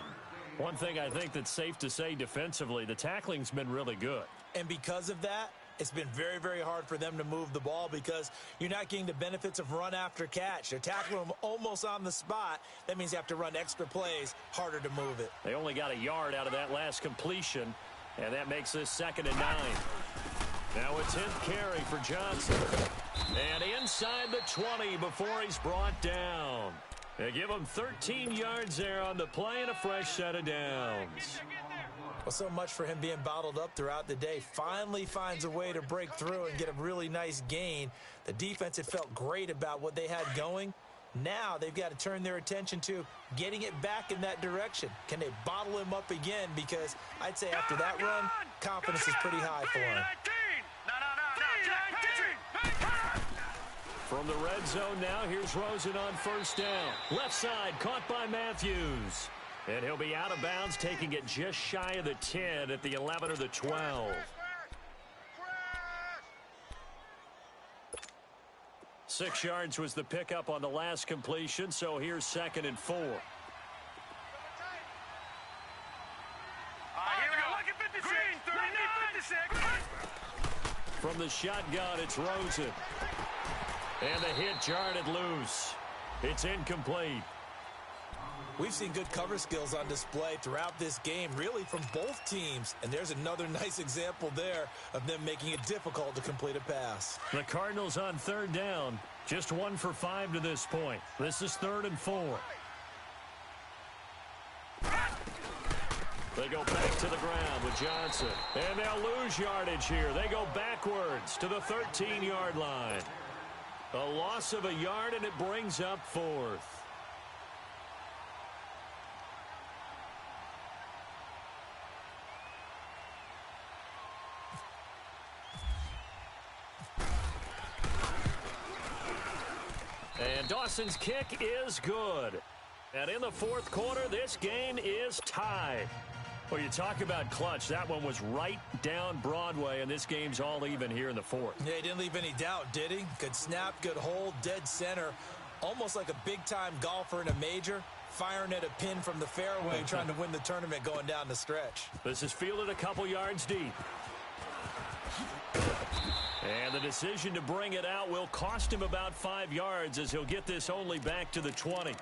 One thing I think that's safe to say defensively, the tackling's been really good. And because of that, it's been very, very hard for them to move the ball because you're not getting the benefits of run after catch. They're tackling them almost on the spot. That means you have to run extra plays, harder to move it. They only got a yard out of that last completion, and that makes this 2nd and 9. Now a 10th carry for Johnson. And inside the 20 before he's brought down. They give him 13 yards there on the play and a fresh set of downs. Well, so much for him being bottled up throughout the day. Finally finds a way to break through and get a really nice gain. The defense had felt great about what they had going. Now they've got to turn their attention to getting it back in that direction. Can they bottle him up again? Because I'd say after that run, confidence is pretty high for him. From the red zone now, here's Rosen on 1st down. Left side, caught by Matthews. And he'll be out of bounds, taking it just shy of the 10 at the 11 or the 12. 6 yards was the pickup on the last completion, so here's 2nd and 4. Here we go. Look at 56. Green, 39. 56. From the shotgun, it's Rosen. And the hit jarred it loose. It's incomplete. We've seen good cover skills on display throughout this game, really from both teams. And there's another nice example there of them making it difficult to complete a pass. The Cardinals on 3rd down. Just 1 for 5 to this point. This is 3rd and 4. They go back to the ground with Johnson. And they'll lose yardage here. They go backwards to the 13-yard line. A loss of a yard, and it brings up 4th. And Dawson's kick is good. And in the 4th quarter, this game is tied. Well, you talk about clutch. That one was right down Broadway, and this game's all even here in the 4th. Yeah, he didn't leave any doubt, did he? Good snap, good hold, dead center. Almost like a big-time golfer in a major, firing at a pin from the fairway, trying to win the tournament going down the stretch. This is fielded a couple yards deep. And the decision to bring it out will cost him about 5 yards as he'll get this only back to the 20.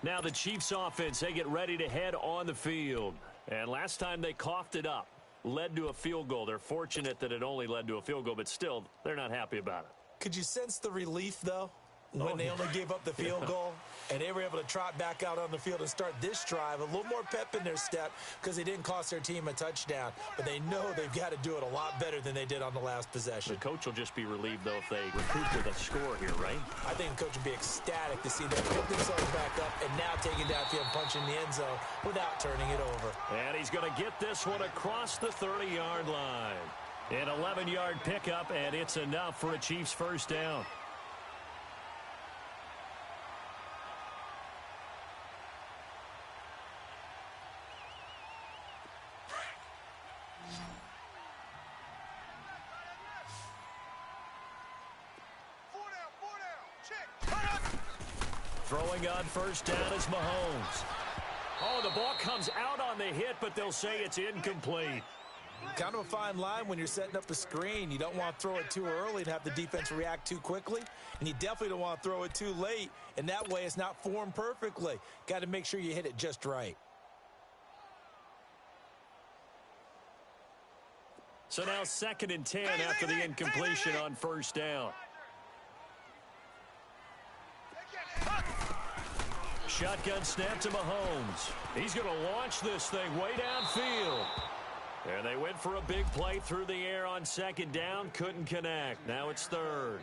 Now the Chiefs offense, they get ready to head on the field. And last time they coughed it up, led to a field goal. They're fortunate that it only led to a field goal, but still, they're not happy about it. Could you sense the relief, though, when they only gave up the field goal and they were able to trot back out on the field and start this drive? A little more pep in their step because they didn't cost their team a touchdown, but they know they've got to do it a lot better than they did on the last possession. The coach will just be relieved, though, if they recoup with a score here, right? I think the coach would be ecstatic to see them pick themselves back up and now take it downfield and punch in the end zone without turning it over. And he's going to get this one across the 30-yard line. An 11-yard pickup, and it's enough for a Chiefs first down. Throwing on first down is Mahomes. Oh, the ball comes out on the hit, but they'll say it's incomplete. Kind of a fine line when you're setting up a screen. You don't want to throw it too early and have the defense react too quickly, and you definitely don't want to throw it too late, and that way it's not formed perfectly. Got to make sure you hit it just right. So now 2nd and 10 after the incompletion on first down. Shotgun snap to Mahomes. He's going to launch this thing way downfield. And they went for a big play through the air on 2nd down. Couldn't connect. Now it's 3rd.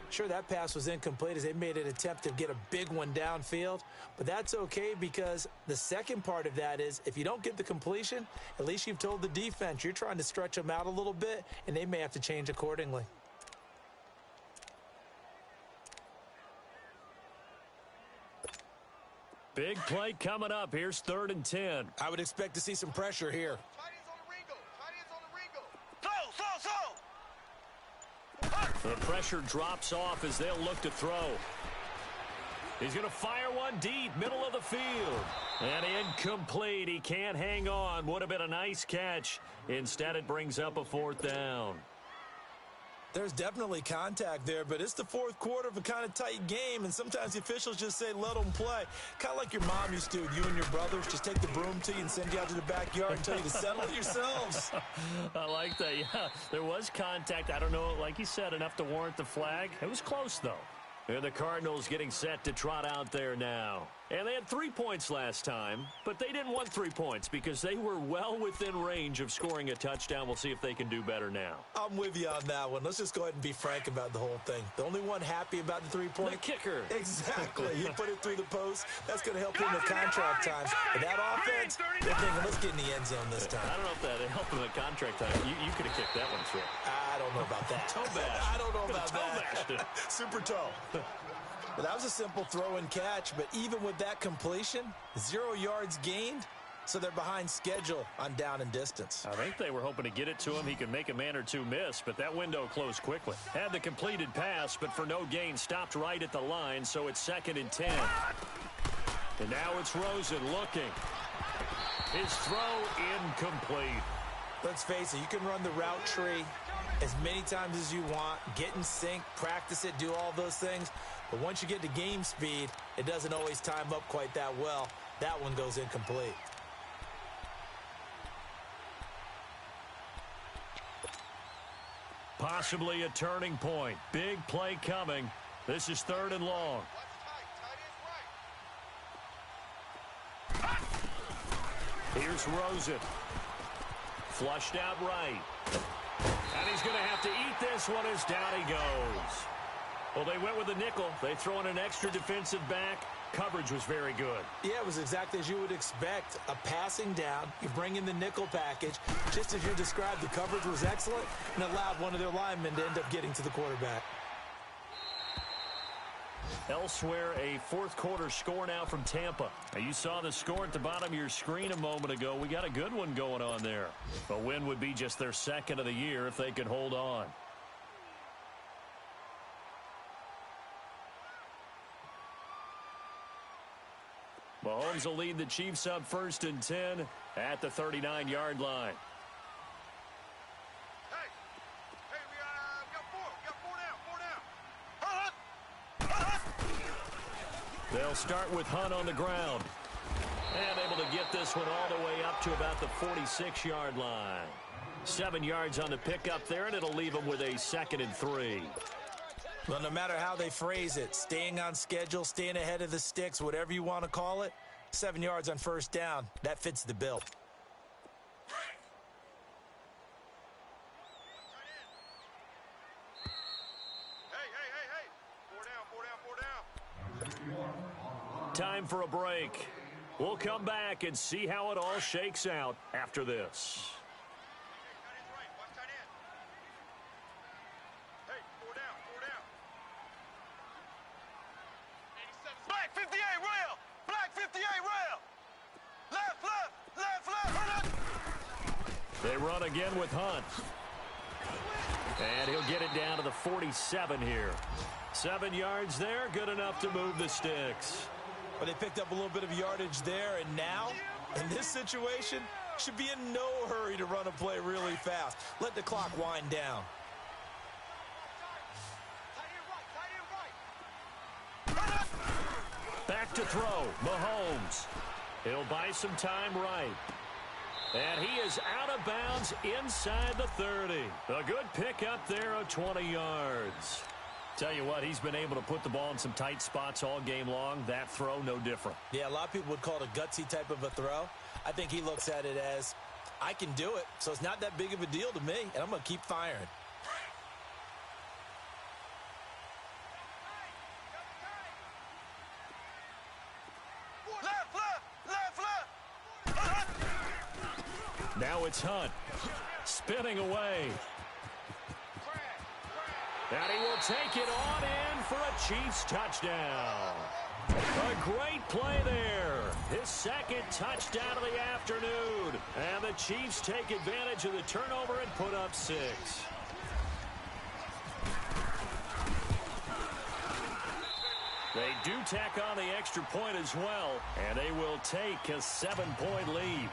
Sure, that pass was incomplete as they made an attempt to get a big one downfield. But that's okay because the second part of that is if you don't get the completion, at least you've told the defense you're trying to stretch them out a little bit, and they may have to change accordingly. Big play coming up. Here's 3rd and 10. I would expect to see some pressure here. The pressure drops off as they'll look to throw. He's going to fire one deep, middle of the field. And incomplete. He can't hang on. Would have been a nice catch. Instead, it brings up a 4th down. There's definitely contact there, but it's the 4th quarter of a kind of tight game, and sometimes the officials just say, let them play. Kind of like your mom used to with you and your brothers. Just take the broom to you and send you out to the backyard and tell you to settle it yourselves. I like that, yeah. There was contact. I don't know, like you said, enough to warrant the flag. It was close, though. And the Cardinals getting set to trot out there now. And they had 3 points last time, but they didn't want 3 points because they were well within range of scoring a touchdown. We'll see if they can do better now. I'm with you on that one. Let's just go ahead and be frank about the whole thing. The only one happy about the 3-point? The kicker. Exactly. He put it through the post. That's going to help him with contract times. But that offense, they're thinking, let's get in the end zone this time. I don't know if that helped him at contract time. You could have kicked that one through. I don't know about that. Toe bash. I don't know about that. Super toe. But that was a simple throw and catch, but even with that completion, 0 yards gained, so they're behind schedule on down and distance. I think they were hoping to get it to him. He could make a man or two miss, but that window closed quickly. Had the completed pass, but for no gain, stopped right at the line, so it's 2nd and 10. And now it's Rosen looking. His throw incomplete. Let's face it, you can run the route tree as many times as you want, get in sync, practice it, do all those things. But once you get to game speed, it doesn't always time up quite that well. That one goes incomplete. Possibly a turning point. Big play coming. This is 3rd and long. Here's Rosen. Flushed out right. And he's going to have to eat this one as down he goes. Well, they went with a nickel. They throw in an extra defensive back. Coverage was very good. Yeah, it was exactly as you would expect. A passing down. You bring in the nickel package. Just as you described, the coverage was excellent and allowed one of their linemen to end up getting to the quarterback. Elsewhere, a 4th quarter score now from Tampa. Now, you saw the score at the bottom of your screen a moment ago. We got a good one going on there. A win would be just their 2nd of the year if they could hold on. Mahomes will lead the Chiefs up 1st and 10 at the 39-yard line. They'll start with Hunt on the ground. And able to get this one all the way up to about the 46-yard line. 7 yards on the pickup there, and it'll leave them with a 2nd and 3. Well, no matter how they phrase it, staying on schedule, staying ahead of the sticks, whatever you want to call it, 7 yards on first down, that fits the bill. Time for a break. We'll come back and see how it all shakes out after this. Black 58 rail! Black 58 rail! Left, left, left, left! They run again with Hunt. And he'll get it down to the 47 here. 7 yards there, good enough to move the sticks. But they picked up a little bit of yardage there, and now, in this situation, should be in no hurry to run a play really fast. Let the clock wind down. Back to throw, Mahomes. He'll buy some time right. And he is out of bounds inside the 30. A good pickup there of 20 yards. Tell you what, he's been able to put the ball in some tight spots all game long. That throw, no different. Yeah, a lot of people would call it a gutsy type of a throw. I think he looks at it as, I can do it, so it's not that big of a deal to me, and I'm going to keep firing. Now it's Hunt. Spinning away. And he will take it on in for a Chiefs touchdown. A great play there. His 2nd touchdown of the afternoon. And the Chiefs take advantage of the turnover and put up 6. They do tack on the extra point as well, and they will take a 7-point lead.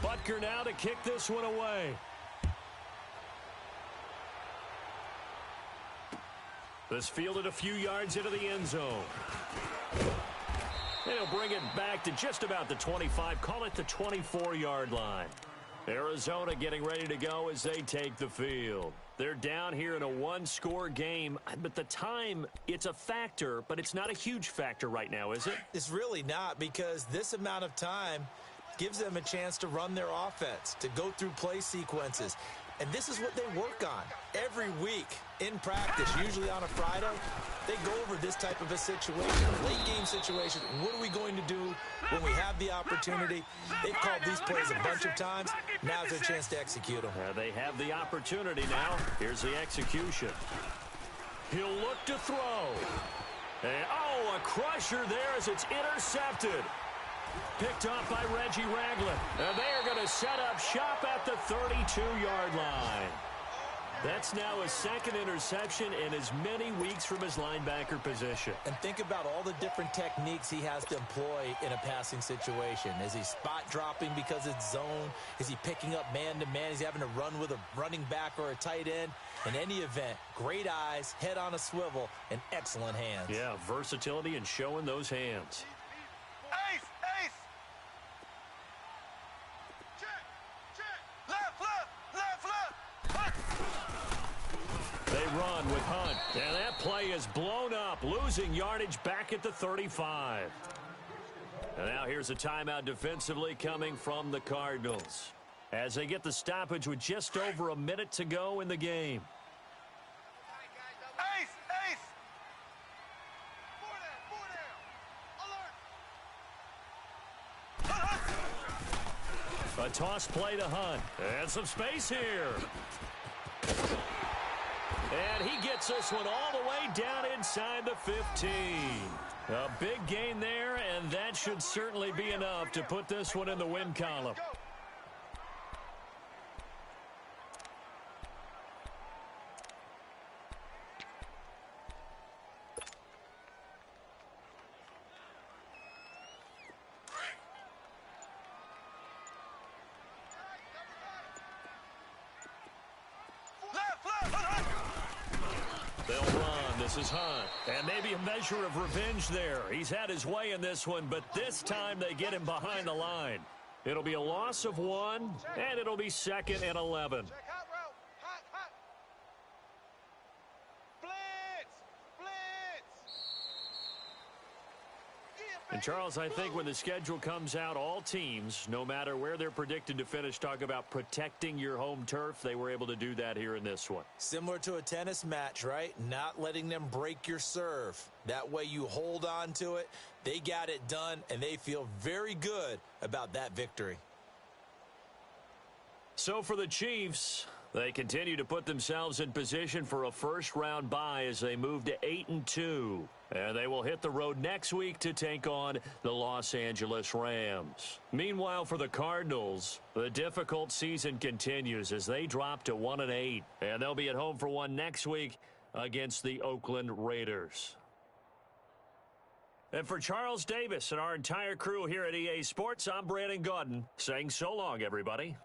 Butker now to kick this one away. This fielded a few yards into the end zone. They'll bring it back to just about the 25, call it the 24-yard line. Arizona getting ready to go as they take the field. They're down here in a one-score game, but the time, it's a factor, but it's not a huge factor right now, is it? It's really not, because this amount of time gives them a chance to run their offense, to go through play sequences. And this is what they work on every week in practice, usually on a Friday. They go over this type of a situation, a late-game situation. What are we going to do when we have the opportunity? They've called these plays a bunch of times. Now's their chance to execute them. They have the opportunity now. Here's the execution. He'll look to throw. And, oh, a crusher there as it's intercepted. Picked off by Reggie Ragland. And they are going to set up shop at the 32-yard line. That's now his 2nd interception in as many weeks from his linebacker position. And think about all the different techniques he has to employ in a passing situation. Is he spot dropping because it's zone? Is he picking up man-to-man? Is he having to run with a running back or a tight end? In any event, great eyes, head on a swivel, and excellent hands. Yeah, versatility and showing those hands. Ace! Ace! Check! Check! Left, left, left, left! They run with Hunt, and that play is blown up, losing yardage back at the 35. And now here's a timeout defensively coming from the Cardinals as they get the stoppage with just over a minute to go in the game. Ace! Ace! Four down! A toss play to Hunt. And some space here. And he gets this one all the way down inside the 15. A big gain there, and that should certainly be enough to put this one in the win column. Left, left, They'll run. This is Hunt. And maybe a measure of revenge there. He's had his way in this one, but this time they get him behind the line. It'll be a loss of 1, and it'll be 2nd and 11. Check hot route. Hot, hot. Blitz. Blitz. Yeah, And, Charles, I think when the schedule comes out, all teams, no matter where they're predicted to finish, talk about protecting your home turf. They were able to do that here in this one. Similar to a tennis match, right? Not letting them break your serve. That way you hold on to it. They got it done, and they feel very good about that victory. So for the Chiefs, they continue to put themselves in position for a first-round bye as they move to 8-2. And they will hit the road next week to take on the Los Angeles Rams. Meanwhile, for the Cardinals, the difficult season continues as they drop to 1-8. And they'll be at home for one next week against the Oakland Raiders. And for Charles Davis and our entire crew here at EA Sports, I'm Brandon Gaudin saying so long, everybody.